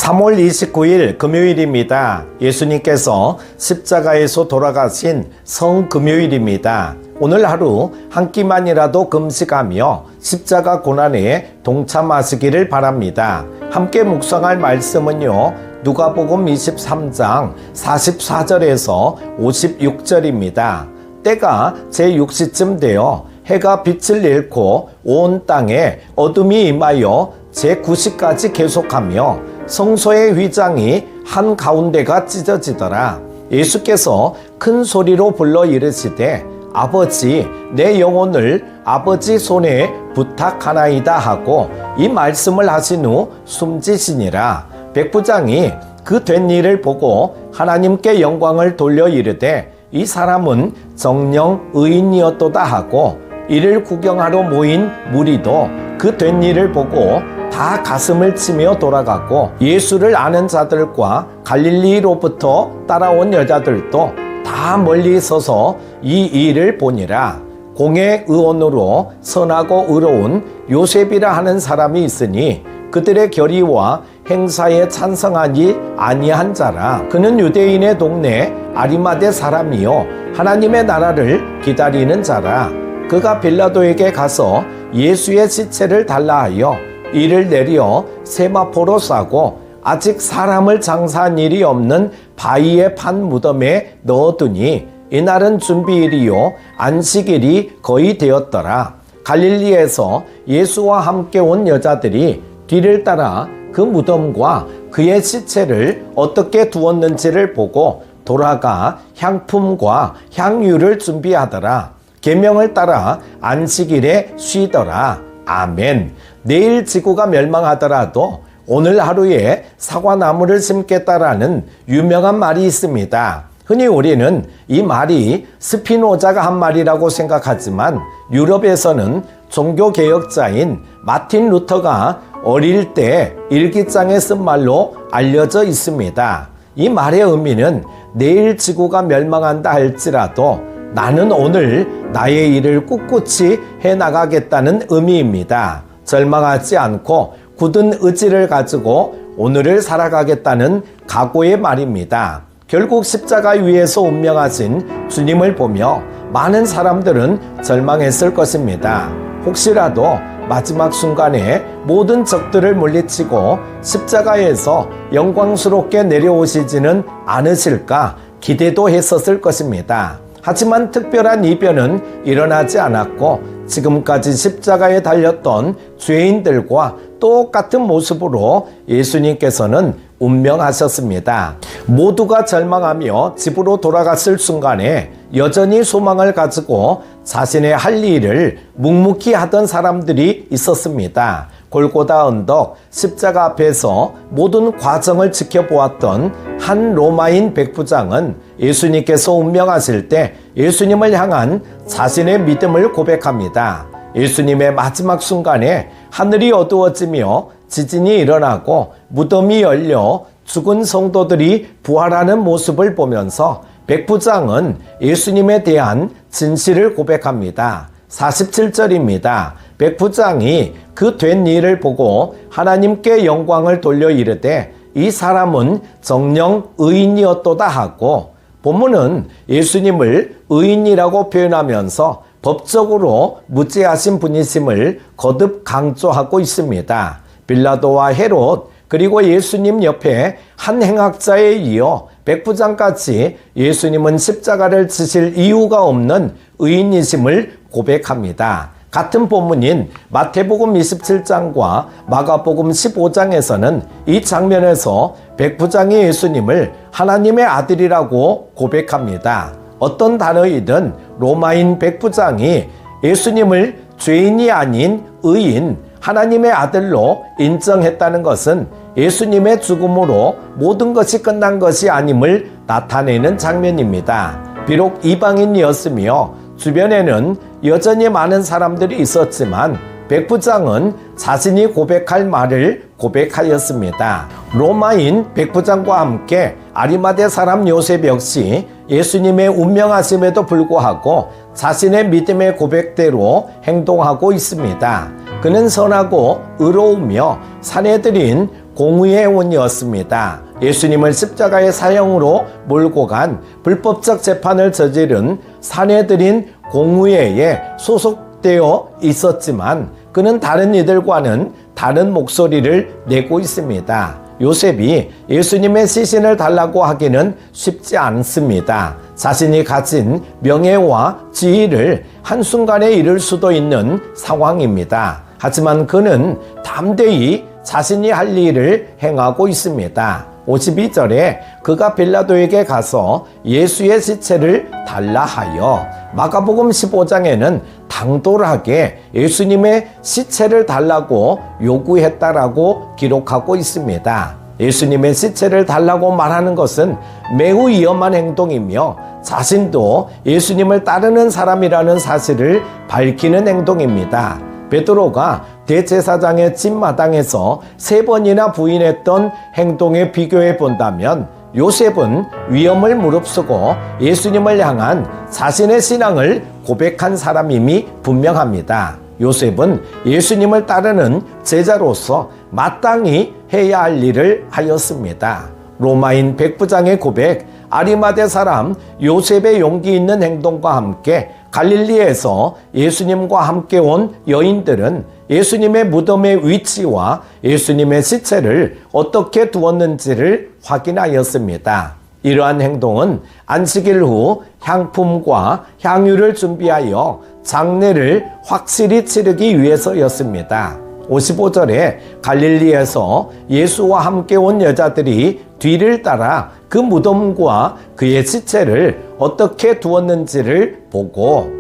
3월 29일 금요일입니다. 예수님께서 십자가에서 돌아가신 성금요일입니다. 오늘 하루 한 끼만이라도 금식하며 십자가 고난에 동참하시기를 바랍니다. 함께 묵상할 말씀은요, 누가복음 23장 44절에서 56절입니다. 때가 제6시쯤 되어 해가 빛을 잃고 온 땅에 어둠이 임하여 제9시까지 계속하며 성소의 휘장이 한가운데가 찢어지더라. 예수께서 큰 소리로 불러 이르시되 아버지, 내 영혼을 아버지 손에 부탁하나이다 하고 이 말씀을 하신 후 숨지시니라. 백부장이 그 된 일을 보고 하나님께 영광을 돌려 이르되 이 사람은 정녕 의인이었도다 하고 이를 구경하러 모인 무리도 그 된 일을 보고 다 가슴을 치며 돌아갔고 예수를 아는 자들과 갈릴리로부터 따라온 여자들도 다 멀리 서서 이 일을 보니라. 공의 의원으로 선하고 의로운 요셉이라 하는 사람이 있으니 그들의 결의와 행사에 찬성하지 아니한 자라. 그는 유대인의 동네 아리마대 사람이요 하나님의 나라를 기다리는 자라. 그가 빌라도에게 가서 예수의 시체를 달라 하여 이를 내려 세마포로 싸고 아직 사람을 장사한 일이 없는 바위에 판 무덤에 넣어두니 이날은 준비일이요 안식일이 거의 되었더라. 갈릴리에서 예수와 함께 온 여자들이 뒤를 따라 그 무덤과 그의 시체를 어떻게 두었는지를 보고 돌아가 향품과 향유를 준비하더라. 계명을 따라 안식일에 쉬더라. 아멘. 내일 지구가 멸망하더라도 오늘 하루에 사과나무를 심겠다라는 유명한 말이 있습니다. 흔히 우리는 이 말이 스피노자가 한 말이라고 생각하지만 유럽에서는 종교개혁자인 마틴 루터가 어릴 때 일기장에 쓴 말로 알려져 있습니다. 이 말의 의미는 내일 지구가 멸망한다 할지라도 나는 오늘 나의 일을 꿋꿋이 해나가겠다는 의미입니다. 절망하지 않고 굳은 의지를 가지고 오늘을 살아가겠다는 각오의 말입니다. 결국 십자가 위에서 운명하신 주님을 보며 많은 사람들은 절망했을 것입니다. 혹시라도 마지막 순간에 모든 적들을 물리치고 십자가에서 영광스럽게 내려오시지는 않으실까 기대도 했었을 것입니다. 하지만 특별한 이변은 일어나지 않았고 지금까지 십자가에 달렸던 죄인들과 똑같은 모습으로 예수님께서는 운명하셨습니다. 모두가 절망하며 집으로 돌아갔을 순간에 여전히 소망을 가지고 자신의 할 일을 묵묵히 하던 사람들이 있었습니다. 골고다 언덕 십자가 앞에서 모든 과정을 지켜보았던 한 로마인 백부장은 예수님께서 운명하실 때 예수님을 향한 자신의 믿음을 고백합니다. 예수님의 마지막 순간에 하늘이 어두워지며 지진이 일어나고 무덤이 열려 죽은 성도들이 부활하는 모습을 보면서 백부장은 예수님에 대한 진실을 고백합니다. 47절입니다. 백부장이 그 된 일을 보고 하나님께 영광을 돌려 이르되 이 사람은 정녕 의인이었도다 하고 본문은 예수님을 의인이라고 표현하면서 법적으로 무죄하신 분이심을 거듭 강조하고 있습니다. 빌라도와 헤롯 그리고 예수님 옆에 한 행악자에 이어 백부장까지 예수님은 십자가를 지실 이유가 없는 의인이심을 고백합니다. 같은 본문인 마태복음 27장과 마가복음 15장에서는 이 장면에서 백부장이 예수님을 하나님의 아들이라고 고백합니다. 어떤 단어이든 로마인 백부장이 예수님을 죄인이 아닌 의인, 하나님의 아들로 인정했다는 것은 예수님의 죽음으로 모든 것이 끝난 것이 아님을 나타내는 장면입니다. 비록 이방인이었으며 주변에는 여전히 많은 사람들이 있었지만 백부장은 자신이 고백할 말을 고백하였습니다. 로마인 백부장과 함께 아리마대 사람 요셉 역시 예수님의 운명하심에도 불구하고 자신의 믿음의 고백대로 행동하고 있습니다. 그는 선하고 의로우며 사내들인 공의의 원이었습니다. 예수님을 십자가의 사형으로 몰고 간 불법적 재판을 저지른 사내들인 공의회에 소속되어 있었지만 그는 다른 이들과는 다른 목소리를 내고 있습니다. 요셉이 예수님의 시신을 달라고 하기는 쉽지 않습니다. 자신이 가진 명예와 지위를 한순간에 잃을 수도 있는 상황입니다. 하지만 그는 담대히 자신이 할 일을 행하고 있습니다. 52절에 그가 빌라도에게 가서 예수의 시체를 달라 하여, 마가복음 15장에는 당돌하게 예수님의 시체를 달라고 요구했다라고 기록하고 있습니다. 예수님의 시체를 달라고 말하는 것은 매우 위험한 행동이며 자신도 예수님을 따르는 사람이라는 사실을 밝히는 행동입니다. 베드로가 대제사장의 집마당에서 3번이나 부인했던 행동에 비교해 본다면 요셉은 위험을 무릅쓰고 예수님을 향한 자신의 신앙을 고백한 사람임이 분명합니다. 요셉은 예수님을 따르는 제자로서 마땅히 해야 할 일을 하였습니다. 로마인 백부장의 고백, 아리마대 사람 요셉의 용기 있는 행동과 함께 갈릴리에서 예수님과 함께 온 여인들은 예수님의 무덤의 위치와 예수님의 시체를 어떻게 두었는지를 확인하였습니다. 이러한 행동은 안식일 후 향품과 향유를 준비하여 장례를 확실히 치르기 위해서였습니다. 55절에 갈릴리에서 예수와 함께 온 여자들이 뒤를 따라 그 무덤과 그의 시체를 어떻게 두었는지를 보고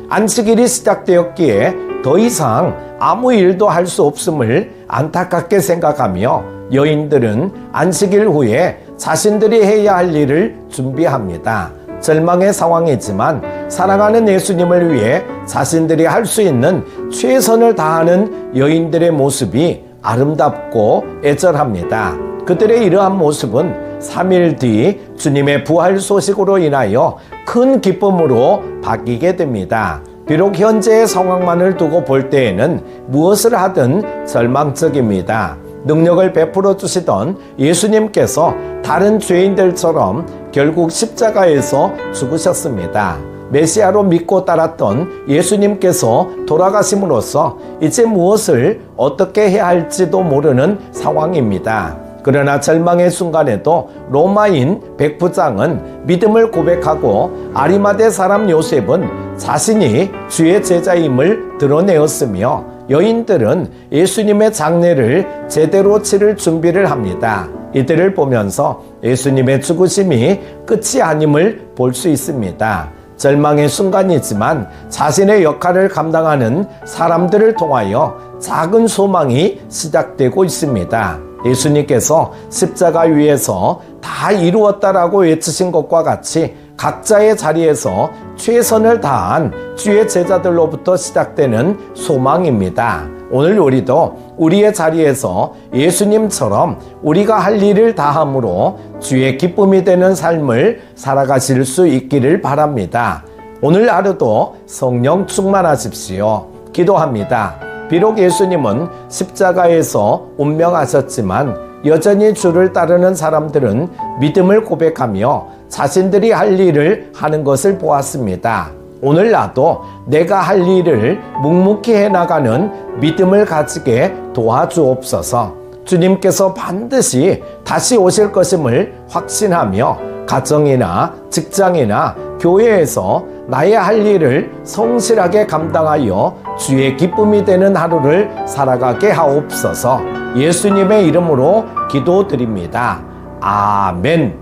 안식일이 시작되었기에 더 이상 아무 일도 할 수 없음을 안타깝게 생각하며 여인들은 안식일 후에 자신들이 해야 할 일을 준비합니다. 절망의 상황이지만 사랑하는 예수님을 위해 자신들이 할 수 있는 최선을 다하는 여인들의 모습이 아름답고 애절합니다. 그들의 이러한 모습은 3일 뒤 주님의 부활 소식으로 인하여 큰 기쁨으로 바뀌게 됩니다. 비록 현재의 상황만을 두고 볼 때에는 무엇을 하든 절망적입니다. 능력을 베풀어 주시던 예수님께서 다른 죄인들처럼 결국 십자가에서 죽으셨습니다. 메시아로 믿고 따랐던 예수님께서 돌아가심으로써 이제 무엇을 어떻게 해야 할지도 모르는 상황입니다. 그러나 절망의 순간에도 로마인 백부장은 믿음을 고백하고 아리마대 사람 요셉은 자신이 주의 제자임을 드러내었으며 여인들은 예수님의 장례를 제대로 치를 준비를 합니다. 이들을 보면서 예수님의 죽으심이 끝이 아님을 볼 수 있습니다. 절망의 순간이지만 자신의 역할을 감당하는 사람들을 통하여 작은 소망이 시작되고 있습니다. 예수님께서 십자가 위에서 다 이루었다라고 외치신 것과 같이 각자의 자리에서 최선을 다한 주의 제자들로부터 시작되는 소망입니다. 오늘 우리도 우리의 자리에서 예수님처럼 우리가 할 일을 다함으로 주의 기쁨이 되는 삶을 살아가실 수 있기를 바랍니다. 오늘 하루도 성령 충만하십시오. 기도합니다. 비록 예수님은 십자가에서 운명하셨지만 여전히 주를 따르는 사람들은 믿음을 고백하며 자신들이 할 일을 하는 것을 보았습니다. 오늘 나도 내가 할 일을 묵묵히 해나가는 믿음을 가지게 도와주옵소서. 주님께서 반드시 다시 오실 것임을 확신하며 가정이나 직장이나 교회에서 나의 할 일을 성실하게 감당하여 주의 기쁨이 되는 하루를 살아가게 하옵소서. 예수님의 이름으로 기도드립니다. 아멘.